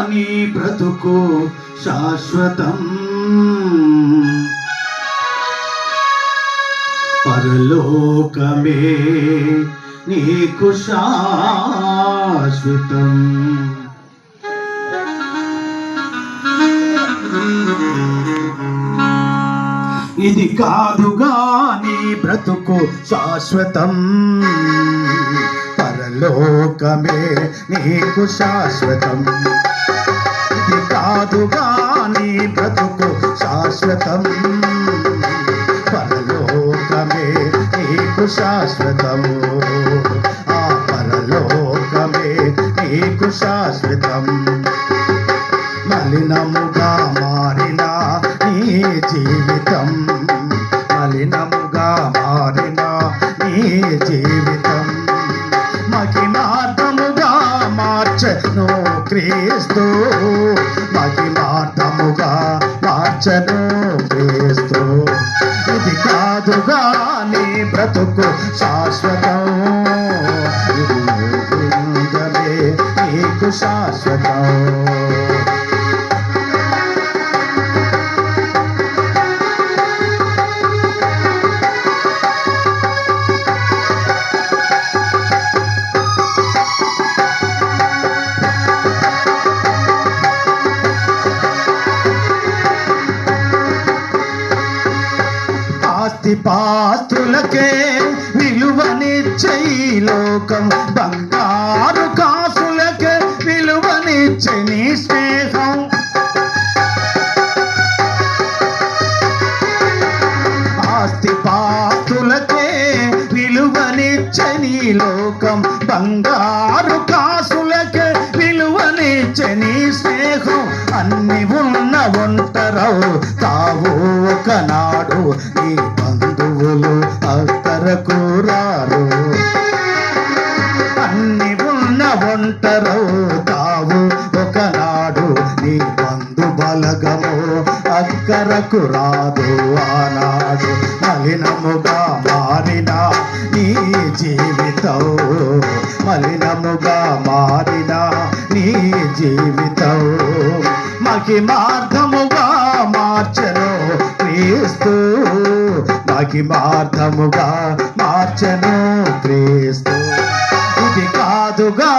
నీ బ్రతుకు శాశ్వతం, పరలోకమే నీకు శాశ్వతం. ఇది కాదుగా నీ బ్రతుకు శాశ్వతం, పరలోకమే నీకు శాశ్వతం. ఇది కాదుగా నీ బ్రతుకు శాశ్వతం, పరలోకమే నీకు శాశ్వతము. ఆ పరలోకమే నీకు శాశ్వతం. మలినముగా మారిన నీ జీవితం, మలినముగా మారిన నీ జీవితం మహిమార్థముగా మార్చెను క్రీస్తు, మహిమార్థముగా మార్చెను క్రీస్తు. ఇది కాదుగా నీ బ్రతుకు శాశ్వతం, నీకు శాశ్వతం. ఆస్తిపాస్తులకే విలువనిచ్చే లోకం, బంగారు కాసులకే విలువనిచ్చే నీ స్నేహం. ఆస్తిపాస్తులకే విలువనిచ్చే నీ లోకం, బంగారు కాసులకే విలువనిచ్చే నీ స్నేహం. అన్ని ఉన్న ఒంటరవు తావు ఒకనాడు, నీ బంధువులు అక్కరకు రారు. అన్ని ఉన్న ఒంటరవు తావు ఒకనాడు, నీ బంధు బలగము అక్కరకు రాదు. ఆనాడు మలినముగా మారిన నీ జీవితం, మలినముగా మారిన నీ జీవితం మహిమార్థముగా మార్చెను క్రీస్తు, మహిమార్థముగా మార్చెను క్రీస్తు. ఇది కాదుగా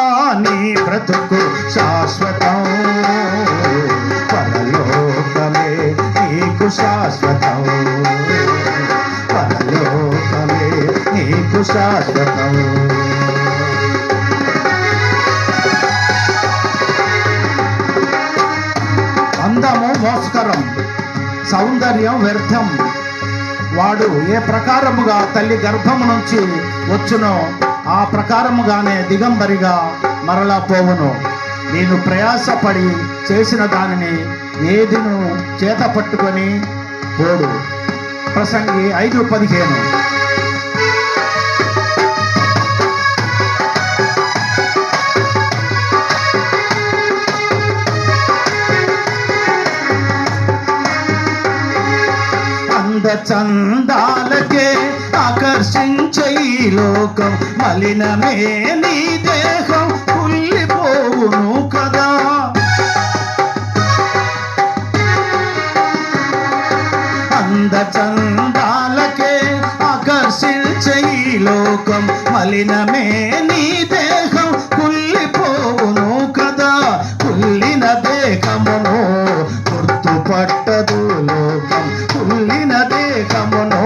నీ బ్రతుకు శాశ్వతం, పరలోకమే నీకు శాశ్వతం, పరలోకమే నీకు శాశ్వతం. అందము మోసకరం, సౌందర్యం వ్యర్థం. వాడు ఏ ప్రకారముగా తల్లి గర్భము నుంచి వచ్చునో ఆ ప్రకారముగానే దిగంబరిగా మరలా పోవును. నేను ప్రయాసపడి చేసిన దానిని ఏదిను చేత పట్టుకొని పోడు. ప్రసంగి 5:15. చందాలకే ఆకర్షించే ఈ లోకం, మలినమే నీ దేహం కుళ్ళిపోవును కదా. అందచందాలకే ఆకర్షించే ఈ లోకం, మలినమే నీ దేహం కుళ్ళిపోవును కదా. కుళ్ళిన దేహమును గుర్తుపట్టదు లోకం, కుళ్ళిన దేహమును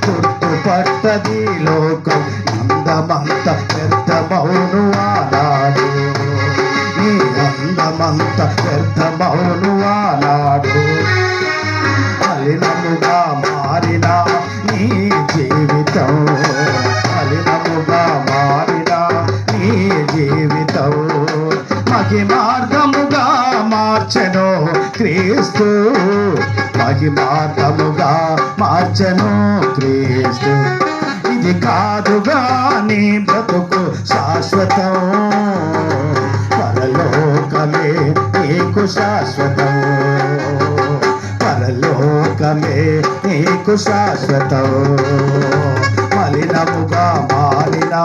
గుర్తుపట్టది లోకం. అందమంత వ్యర్థమౌను ఆనాడు, నీ అందమంత వ్యర్థమౌను ఆనాడు. మలినముగా మారిన నీ జీవితం, మలినముగా మారిన నీ జీవితం మహిమార్థముగా మార్చెను క్రీస్తు, మహిమార్థముగా మార్చెను క్రీస్తు. ఇది కాదుగా నీ బ్రతుకు శాశ్వతం, పరలోకమే నీకు శాశ్వతం, పరలోకమే నీకు శాశ్వతం. మలినముగా మారిన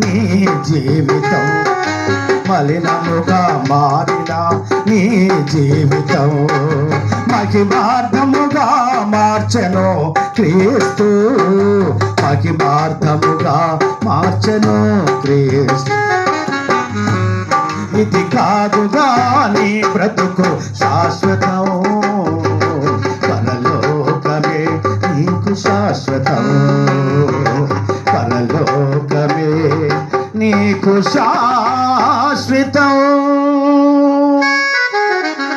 నీ జీవితం మలినముగా మారిన నీ జీవితం మహిమార్థముగా మార్చెను క్రీస్తు, మహిమార్థముగా మార్చెను క్రీస్తు. ఇది కాదుగా నీ బ్రతుకు శాశ్వతం, పరలోకమే నీకు శాశ్వతం, పరలోకమే నీకు శాశ్వతం.